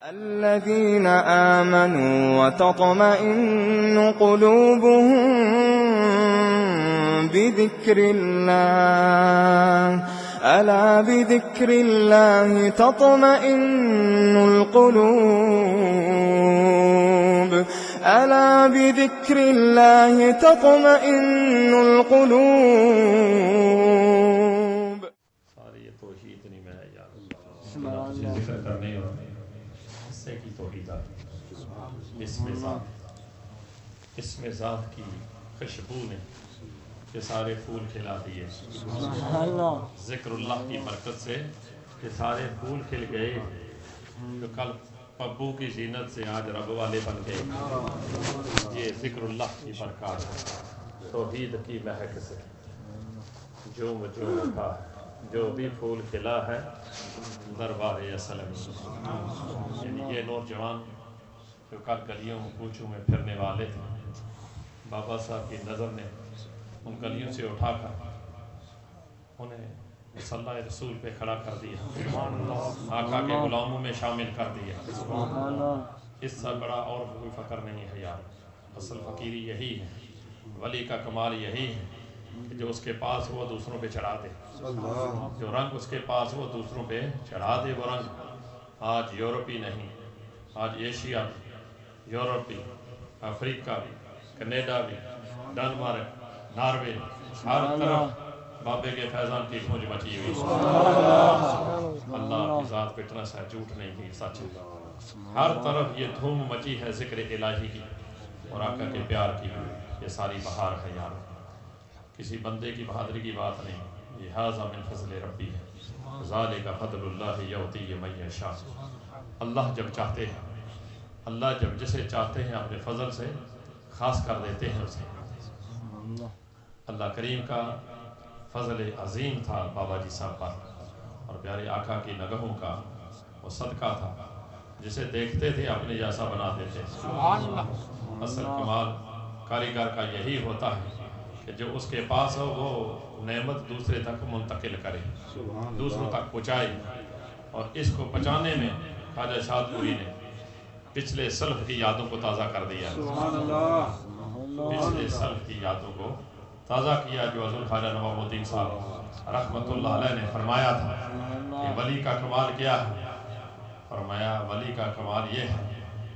الذين آمنوا وتطمئن قلوبهم بذكر الله ألا بذكر الله تطمئن القلوب ألا بذكر الله تطمئن القلوب. ساری یہ توحید نہیں میں یار ذکر کرنے اور حصے کی توحید آتی. اسم ذات کی خوشبو نے یہ سارے پھول کھلا دیے. ذکر اللہ کی برکت سے یہ سارے پھول کھل گئے جو کل پبو کی زینت سے آج رب والے بن گئے. یہ ذکر اللہ کی برکات ہے. توحید کی مہک سے جو وجود رکھا ہے جو بھی پھول کھلا ہے دربار اصل میں. یعنی یہ نوجوان جو کل گلیوں کوچوں میں پھرنے والے تھے بابا صاحب کی نظر نے ان گلیوں سے اٹھا کر انہیں مصلی رسول پہ کھڑا کر دیا. آقا کے غلاموں میں شامل کر دیا. اس سے بڑا اور کوئی فقر نہیں ہے یار. اصل فقیری یہی ہے. ولی کا کمال یہی ہے کہ جو اس کے پاس وہ دوسروں پہ چڑھا دے. جو رنگ اس کے پاس وہ دوسروں پہ چڑھا دے. وہ رنگ آج یورپی نہیں, آج ایشیا بھی, یورپ بھی, افریقہ بھی, کینیڈا بھی, ڈنمارک, ناروے, ہر طرف بابے کے فیضان کی گونج مچی ہوئی. اللہ کی ذات فٹنس ہے, جھوٹ نہیں کی, سچ ہے. ہر طرف یہ دھوم مچی ہے ذکر الہی کی اور آقا کے پیار کی. یہ ساری بہار ہے یار. کسی بندے کی بہادری کی بات نہیں. یہ ھذا من فضل ربی ہے. ذالک فضل اللہ یؤتی من یشاء. اللہ جب چاہتے ہیں, اللہ جب جسے چاہتے ہیں اپنے فضل سے خاص کر دیتے ہیں اسے. اللہ کریم کا فضل عظیم تھا بابا جی صاحب پر اور پیارے آقا کی نگہوں کا وہ صدقہ تھا جسے دیکھتے تھے اپنے جیسا بنا دیتے. اصل کمال کاریگر کا یہی ہوتا ہے کہ جو اس کے پاس ہو وہ نعمت دوسرے تک منتقل کرے, دوسروں تک پہنچائے. اور اس کو پہنچانے میں خواجہ شاد پوری نے پچھلے سلف کی یادوں کو تازہ کر دیا. پچھلے سلف کی یادوں کو تازہ کیا جو حضور خواجہ نواب الدین صاحب رحمۃ اللہ علیہ نے فرمایا تھا کہ ولی کا کمال کیا ہے. فرمایا ولی کا کمال یہ ہے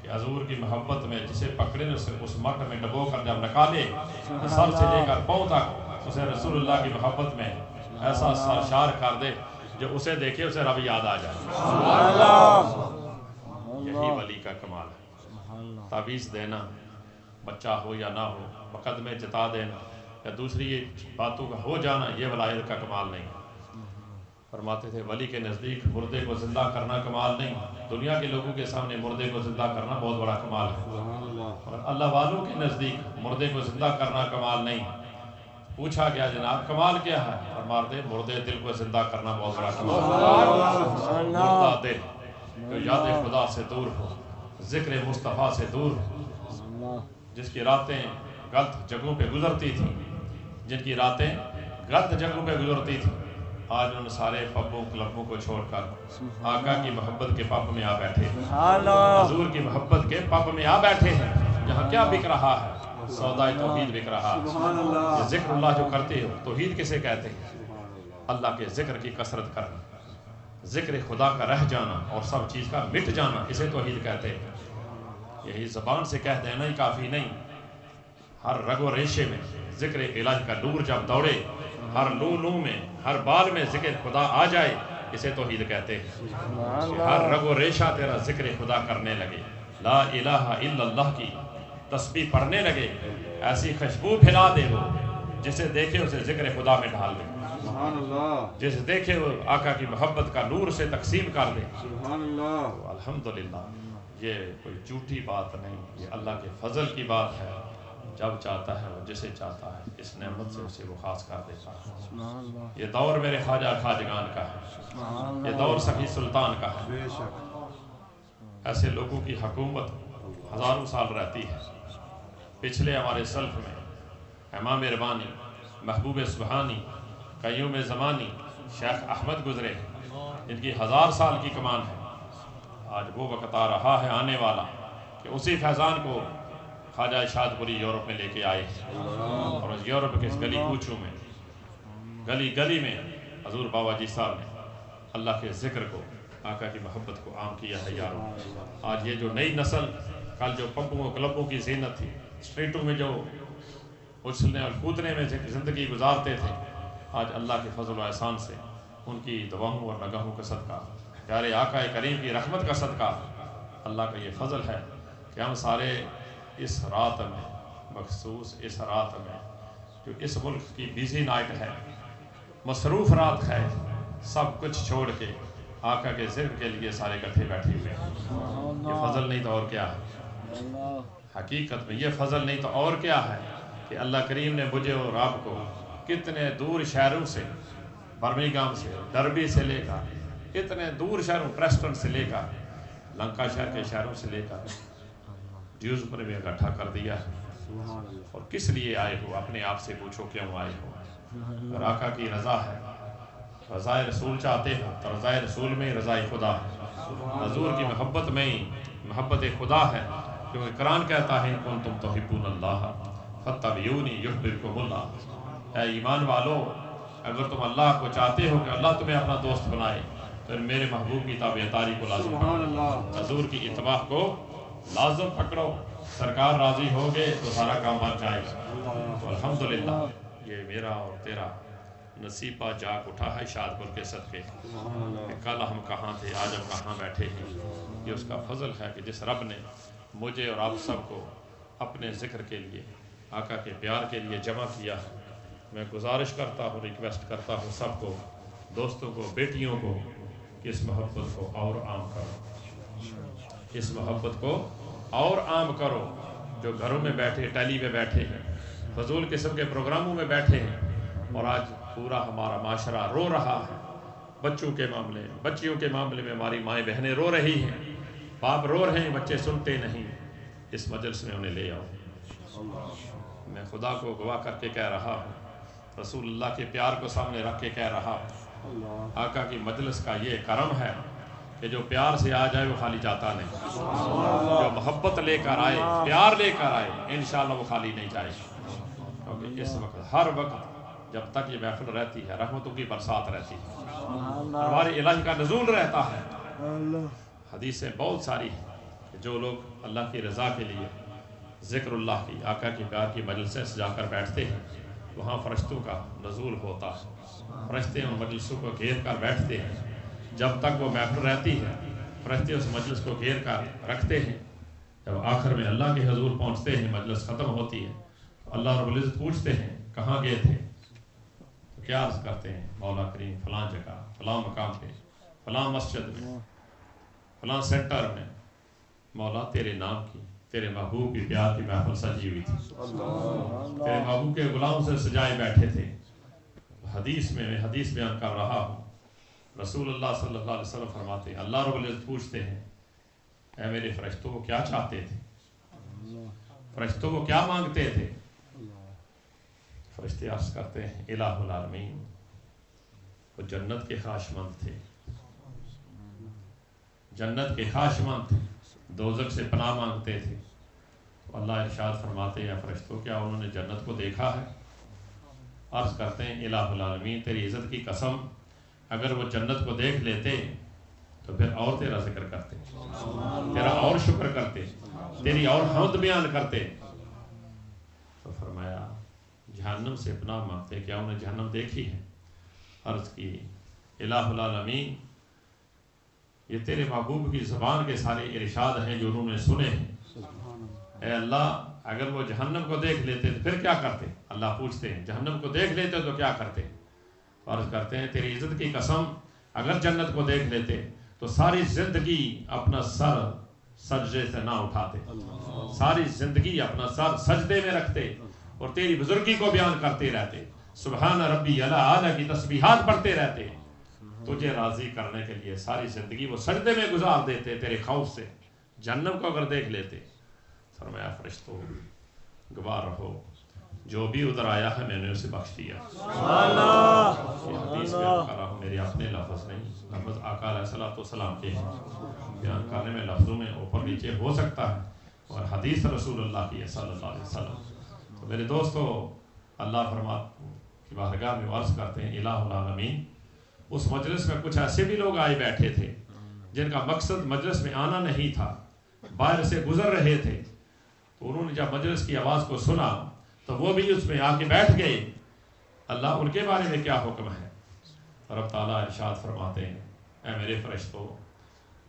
کہ حضور کی محبت میں جسے پکڑے اس مرد میں ڈبو کر جب نکالے سر سے لے کر پاؤں تک اسے رسول اللہ کی محبت میں ایسا سرشار کر دے جو اسے دیکھے اسے رب یاد آ جائے. یہی ولی کا کمال ہے. تعویذ دینا بچہ ہو یا نہ ہو, مقدمے جتا دینا یا دوسری باتوں کا ہو جانا یہ ولایت کا کمال نہیں. فرماتے تھے ولی کے نزدیک مردے کو زندہ کرنا کمال نہیں, دنیا کے لوگوں کے سامنے مردے کو زندہ کرنا بہت بڑا کمال ہے. اور اللہ والوں کے نزدیک مردے کو زندہ کرنا کمال نہیں. پوچھا گیا جناب کمال کیا ہے؟ فرماتے مردے دل کو زندہ کرنا بہت بڑا کمال ہے. مردہ دل جو یاد خدا سے دور ہو, ذکر مصطفیٰ سے دور ہو, جس کی راتیں غلط جگہوں پہ گزرتی تھیں, جن کی راتیں غلط جگہوں پہ گزرتی تھیں, آج ان سارے پبوں کلبوں کو چھوڑ کر آقا کی محبت کے پب میں آ بیٹھے ہیں. حضور کی محبت کے پب میں آ بیٹھے ہیں جہاں کیا بک رہا ہے؟ سودائے توحید بک رہا ہے. یہ ذکر اللہ جو کرتے ہو توحید کسے کہتے ہیں؟ اللہ کے ذکر کی کثرت کرنا, ذکر خدا کا رہ جانا اور سب چیز کا مٹ جانا, اسے توحید کہتے ہیں. یہی زبان سے کہہ دینا ہی کافی نہیں. ہر رگ و ریشے میں ذکر الہی کا نور جب دوڑے, ہر لو لو میں ہر بال میں ذکر خدا آ جائے, اسے توحید کہتے ہیں. ہر رگ و ریشہ تیرا ذکر خدا کرنے لگے, لا الہ الا اللہ کی تسبیح پڑھنے لگے, ایسی خوشبو پھیلا دے وہ جسے دیکھے اسے ذکر خدا میں ڈھال دے, جسے دیکھے وہ آقا کی محبت کا نور سے تقسیم کر دے. الحمدللہ یہ کوئی جھوٹی بات نہیں, یہ اللہ کے فضل کی بات ہے. جب چاہتا ہے وہ جسے چاہتا ہے اس نعمت سے اسے وہ خاص کر دیتا ہے. یہ دور میرے خواجہ خواجگان کا ہے, یہ دور سخی سلطان کا ہے. ایسے لوگوں کی حکومت ہزاروں سال رہتی ہے. پچھلے ہمارے سلف میں امام ربانی, محبوب سبحانی, قیوم زمانی, شیخ احمد گزرے جن کی 1000 سال کی کمان ہے. آج وہ وقت آ رہا ہے آنے والا کہ اسی فیضان کو خواجہ شاد پوری یورپ میں لے کے آئے اور اس یورپ کے اس گلی کوچوں میں گلی گلی میں حضور بابا جی صاحب نے اللہ کے ذکر کو آقا کی محبت کو عام کیا ہے یاروں. آج یہ جو نئی نسل کل جو پبوں و کلبوں کی زینت تھی اسٹریٹوں میں جو اچھلنے اور کودنے میں زندگی گزارتے تھے آج اللہ کے فضل و احسان سے ان کی دعاؤں اور نگاہوں کا صدقہ پیارے آقا کریم کی رحمت کا صدقہ اللہ کا یہ فضل ہے کہ ہم سارے اس رات میں مخصوص اس رات میں جو اس ملک کی بیزی نائٹ ہے مصروف رات ہے سب کچھ چھوڑ کے آقا کے ذکر کے لیے سارے اکٹھے بیٹھے ہوئے ہیں. یہ فضل نہیں تو اور کیا ہے. حقیقت میں یہ فضل نہیں تو اور کیا ہے کہ اللہ کریم نے مجھے اور آپ کو کتنے دور شہروں سے برمنگھم سے ڈربی سے لے کر اتنے دور شہروں پریسٹن سے لے کر لنکا شہر کے شہروں سے لے کر ڈیوزبری میں اکٹھا کر دیا ہے. اور کس لیے آئے ہو اپنے آپ سے پوچھو کیوں آئے ہو. اور آقا کی رضا ہے رضا رسول چاہتے ہو تو رضا رسول میں رضا خدا ہے. حضور کی محبت میں ہی محبت خدا ہے کیونکہ قرآن کہتا ہے کن تم تحبون اللہ فاتبعونی یحببکم اللہ. اے ایمان والو اگر تم اللہ کو چاہتے ہو کہ اللہ تمہیں اپنا دوست بنائے تو میرے محبوب کی تابعداری کو لازم پکڑو حضور کی اتباع کو لازم پکڑو. سرکار راضی ہو گئے تو سارا کام بن جائے گا. تو الحمدللہ یہ میرا اور تیرا نصیبہ جاگ اٹھا ہے شادپور کے صدقے کہ کل ہم کہاں تھے آج ہم کہاں بیٹھے ہیں. یہ اس کا فضل ہے کہ جس رب نے مجھے اور آپ سب کو اپنے ذکر کے لیے آقا کے پیار کے لیے جمع کیا ہے. میں گزارش کرتا ہوں ریکویسٹ کرتا ہوں سب کو دوستوں کو بیٹیوں کو کہ اس محبت کو اور عام کرو. اس محبت کو اور عام کرو. جو گھروں میں بیٹھے ٹیلی پہ بیٹھے ہیں فضول قسم کے پروگراموں میں بیٹھے ہیں اور آج پورا ہمارا معاشرہ رو رہا ہے بچوں کے معاملے بچیوں کے معاملے میں ہماری مائیں بہنیں رو رہی ہیں باپ رو رہے ہیں بچے سنتے نہیں. اس مجلس میں انہیں لے آؤ. میں خدا کو گواہ کر کے کہہ رہا ہوں رسول اللہ کے پیار کو سامنے رکھ کے کہہ رہا ہوں آقا کی مجلس کا یہ کرم ہے کہ جو پیار سے آ جائے وہ خالی جاتا نہیں. جو محبت لے کر آئے پیار لے کر آئے انشاءاللہ وہ خالی نہیں جائے. کیونکہ اس وقت ہر وقت جب تک یہ محفل رہتی ہے رحمتوں کی برسات رہتی ہے ہمارے الہی کا نزول رہتا ہے. حدیثیں بہت ساری ہیں کہ جو لوگ اللہ کی رضا کے لیے ذکر اللہ کی آقا کی پیار کی مجلسیں سجا کر بیٹھتے ہیں وہاں فرشتوں کا نزول ہوتا ہے. فرشتے ان مجلسوں کو گھیر کر بیٹھتے ہیں جب تک وہ محفل رہتی ہے فرشتے اس مجلس کو گھیر کر رکھتے ہیں. جب آخر میں اللہ کے حضور پہنچتے ہیں مجلس ختم ہوتی ہے اللہ رب العزت پوچھتے ہیں کہاں گئے تھے تو کیا عرض کرتے ہیں مولا کریم فلاں جگہ فلاں مقام پہ فلاں مسجد میں فلاں سینٹر میں مولا تیرے نام کی تیرے محبوب کی پیار کی محفل سجی ہوئی تھی تیرے محبوب کے غلاموں سے سجائے بیٹھے تھے. حدیث میں حدیث بیان کر رہا ہوں رسول اللہ صلی اللہ علیہ وسلم فرماتے ہیں اللہ رب العزت پوچھتے ہیں اے میرے فرشتوں وہ کیا چاہتے تھے فرشتوں وہ کیا مانگتے تھے. فرشتے عرض کرتے ہیں الہ العالمین وہ جنت کے خواہشمند تھے جنت کے خواہشمند تھے دوزخ سے پناہ مانگتے تھے. تو اللہ ارشاد فرماتے ہیں فرشتوں کیا انہوں نے جنت کو دیکھا ہے. عرض کرتے ہیں الہ العالمین تیری عزت کی قسم اگر وہ جنت کو دیکھ لیتے تو پھر اور تیرا ذکر کرتے تیرا اور شکر کرتے تیری اور حمد بیان کرتے. تو فرمایا جہنم سے پناہ مانگتے کیا انہیں جہنم دیکھی ہے. عرض کی الہ العالمین یہ تیرے محبوب کی زبان کے سارے ارشاد ہیں جو انہوں نے سنے ہیں. اے اللہ اگر وہ جہنم کو دیکھ لیتے تو پھر کیا کرتے. اللہ پوچھتے ہیں جہنم کو دیکھ لیتے تو کیا کرتے. عرض کرتے ہیں تیری عزت کی قسم اگر جنت کو دیکھ لیتے تو ساری زندگی اپنا سر سجدے سے نہ اٹھاتے ساری زندگی اپنا سر سجدے میں رکھتے اور تیری بزرگی کو بیان کرتے رہتے سبحان ربی اعلیٰ کی تسبیحات پڑھتے رہتے تجھے راضی کرنے کے لیے ساری زندگی وہ سجدے میں گزار دیتے تیرے خوف سے. جہنم کو اگر دیکھ لیتے فرمایا فرشتوں گواہ رہو جو بھی ادھر آیا ہے میں نے اسے بخش دیا۔ یہ حدیث بیان کر رہا ہوں، میرے اپنے لفظ نہیں، لفظ آقا علیہ السلام کے ہیں۔ بیان کرنے میں لفظوں میں اوپر نیچے ہو سکتا ہے، اور حدیث رسول اللہ کی ہے صلی اللہ علیہ وسلم۔ تو میرے دوستو، اللہ فرماتے کی بارگاہ میں عرض کرتے ہیں الہ العالمین، اس مجلس میں کچھ ایسے بھی لوگ آئے بیٹھے تھے جن کا مقصد مجلس میں آنا نہیں تھا، باہر سے گزر رہے تھے، تو انہوں نے جب مجلس کی آواز کو سنا تو وہ بھی اس میں آ کے بیٹھ گئے۔ اللہ ان کے بارے میں کیا حکم ہے؟ رب تعالیٰ ارشاد فرماتے ہیں اے میرے فرشتوں،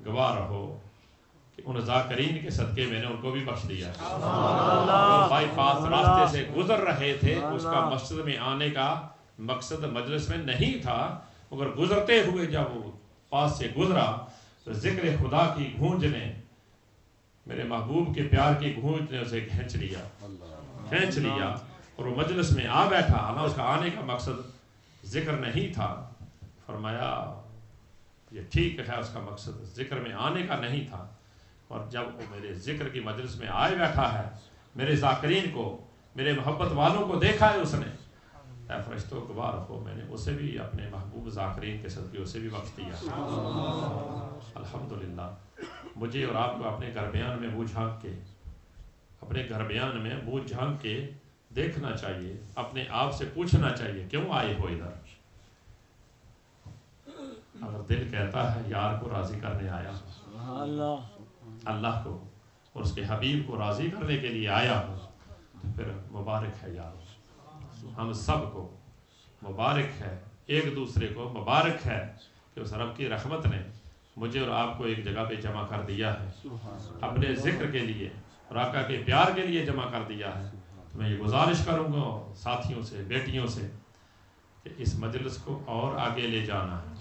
گواہ رہو کہ ان ذاکرین کے صدقے میں نے ان کو بھی بخش دیا۔ جو بائی پاس راستے سے گزر رہے تھے، اس کا مسجد میں آنے کا مقصد مجلس میں نہیں تھا، مگر گزرتے ہوئے جب وہ پاس سے گزرا تو ذکر خدا کی گونج نے، میرے محبوب کے پیار کی گونج نے اسے کھینچ لیا اور وہ مجلس میں آ بیٹھا۔ حالانکہ اس کا آنے کا مقصد ذکر نہیں تھا۔ فرمایا یہ ٹھیک ہے، اس کا مقصد ذکر میں آنے کا نہیں تھا، اور جب وہ میرے ذکر کی مجلس میں آئے بیٹھا ہے، میرے ذاکرین کو، میرے محبت والوں کو دیکھا ہے اس نے، اے فرشتوں گواہ رکھو میں نے اسے بھی اپنے محبوب ذاکرین کے صدقے اسے بھی بخش دیا۔ الحمدللہ، مجھے اور آپ کو اپنے گھر بیان میں منہ جھانک کے، اپنے گھر بیان میں منہ جھانک کے دیکھنا چاہیے، اپنے آپ سے پوچھنا چاہیے کیوں آئے ہو ادھر۔ اگر دل کہتا ہے یار کو راضی کرنے آیا ہو، اللہ کو اور اس کے حبیب کو راضی کرنے کے لیے آیا ہو، تو پھر مبارک ہے یار، ہم سب کو مبارک ہے، ایک دوسرے کو مبارک ہے کہ اس رب کی رحمت نے مجھے اور آپ کو ایک جگہ پہ جمع کر دیا ہے، اپنے ذکر کے لیے اور آقا کے پیار کے لیے جمع کر دیا ہے۔ تو میں یہ گزارش کروں گا ساتھیوں سے، بیٹیوں سے، کہ اس مجلس کو اور آگے لے جانا ہے،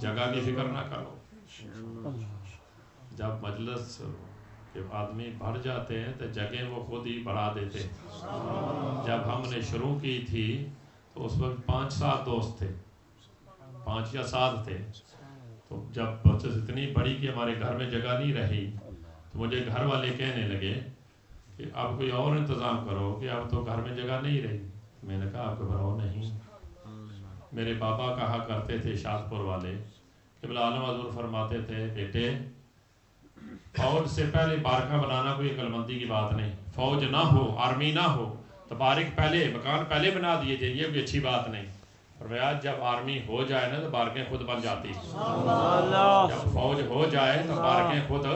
جگہ کی فکر نہ کرو۔ جب مجلس کے آدمی بڑھ جاتے ہیں تو جگہ وہ خود ہی بڑھا دیتے ہیں۔ جب ہم نے شروع کی تھی تو اس وقت 5-7 دوست تھے، 5 یا 7 تھے، تو جب بچت اتنی بڑی کہ ہمارے گھر میں جگہ نہیں رہی، تو مجھے گھر والے کہنے لگے کہ اب کوئی اور انتظام کرو کہ اب تو گھر میں جگہ نہیں رہی۔ میں نے کہا آپ گھبراؤ نہیں، میرے بابا کہا کرتے تھے شادپور والے، قبلہ عالم حضور فرماتے تھے بیٹے فوج سے پہلے بارکاں بنانا کوئی عقل مندی کی بات نہیں، فوج نہ ہو، آرمی نہ ہو تو بارک پہلے، مکان پہلے بنا دیے جائے، یہ کوئی اچھی بات نہیں۔ فرمایا جب آرمی ہو جائے نا تو بارکیں خود بن جاتی ہیں، جب فوج ہو جائے تو بارکیں خود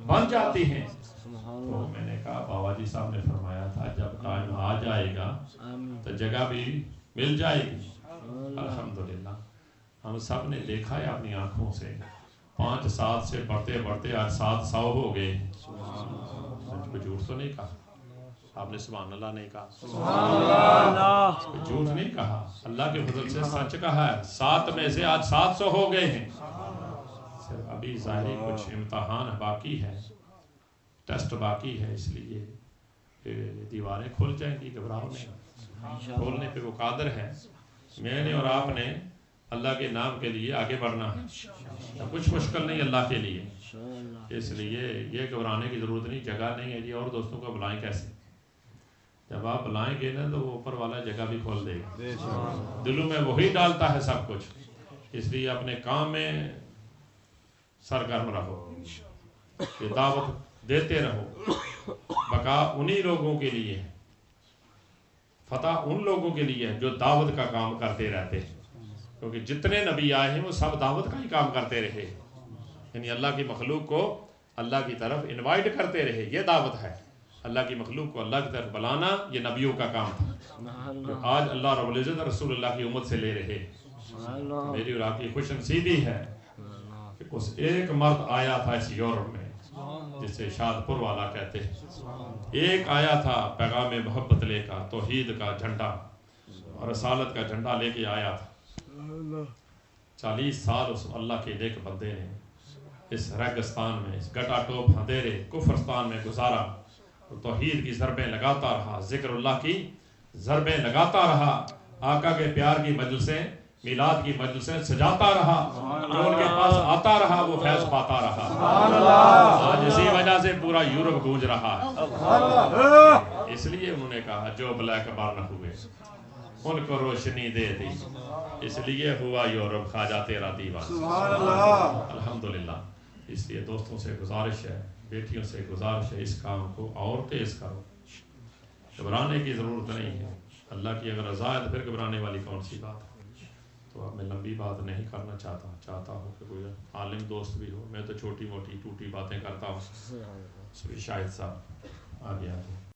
بن جاتی ہیں۔ تو میں نے کہا بابا جی صاحب نے فرمایا تھا جب ٹائم آ جائے گا تو جگہ بھی مل جائے گی۔ الحمدللہ ہم سب نے دیکھا ہے اپنی آنکھوں سے، 5-7 سے بڑھتے بڑھتے آج 700 ہو گئے۔ کوئی جھوٹ تو نہیں کہا، آپ نے سبحان اللہ نہیں کہا، کوئی جھوٹ نہیں کہا، اللہ کے فضل سے سچ کہا ہے۔ 7 میں سے آج 700 ہو گئے ہیں۔ صرف ابھی ظاہری کچھ امتحان باقی ہے، ٹیسٹ باقی ہے، اس لیے دیواریں کھل جائیں گی، گھبراؤ نہیں، کھولنے پہ وہ قادر ہے۔ میں نے اور آپ نے اللہ کے نام کے لیے آگے بڑھنا ہے، کچھ مشکل نہیں اللہ کے لیے، اس لیے یہ گھبرانے کی ضرورت نہیں، جگہ نہیں ہے جی اور دوستوں کو بلائیں کیسے؟ جب آپ بلائیں گے نا تو وہ اوپر والا جگہ بھی کھول دے گا، دلوں میں وہی ڈالتا ہے سب کچھ، اس لیے اپنے کام میں سرگرم رہو، یہ دعوت دیتے رہو۔ بقا انہی لوگوں کے لیے ہے، فتح ان لوگوں کے لیے ہے جو دعوت کا کام کرتے رہتے ہیں، کیونکہ جتنے نبی آئے ہیں وہ سب دعوت کا ہی کام کرتے رہے، یعنی اللہ کی مخلوق کو اللہ کی طرف انوائٹ کرتے رہے، یہ دعوت ہے۔ اللہ کی مخلوق کو اللہ کی طرف بلانا یہ نبیوں کا کام تھا، جو آج اللہ رب العزت رسول اللہ کی امت سے لے رہے۔ میری اور آپ کی خوش نصیبی ہے کہ اس ایک مرد آیا تھا اس یورپ میں جسے شادپور والا کہتے ہیں، ایک آیا تھا پیغام محبت لے کر، توحید کا جھنڈا اور رسالت کا جھنڈا لے کے آیا تھا۔ 40 سال اس اللہ کے نیک بندے نے اس ریگستان میں، اس گٹا ٹوپ اندھیرے کفرستان میں گزارا، اور توحید کی ضربیں لگاتا رہا، ذکر اللہ کی ضربیں لگاتا رہا، آقا کے پیار کی مجلسیں، میلاد کی مجلسیں سجاتا رہا، جو ان کے پاس آتا رہا وہ فیض پاتا رہا۔ آج اسی وجہ سے پورا یورپ گونج رہا ہے۔ اس لیے انہوں نے کہا جو بلیک برن ہوئے ان کو روشنی دے دی، اس لیے ہوا یورپ خواجہ تیرا دیوان۔ سبحان اللہ۔ الحمدللہ۔ اس لیے دوستوں سے گزارش ہے، بیٹیوں سے گزارش ہے، اس کام کو اور تیز کرو، گھبرانے کی ضرورت نہیں ہے۔ اللہ کی اگر رضا ہے تو پھر گھبرانے والی کون سی بات ہے؟ تو اب میں لمبی بات نہیں کرنا چاہتا ہوں کہ کوئی عالم دوست بھی ہو، میں تو چھوٹی موٹی ٹوٹی باتیں کرتا ہوں۔ شاہد صاحب آگے آگے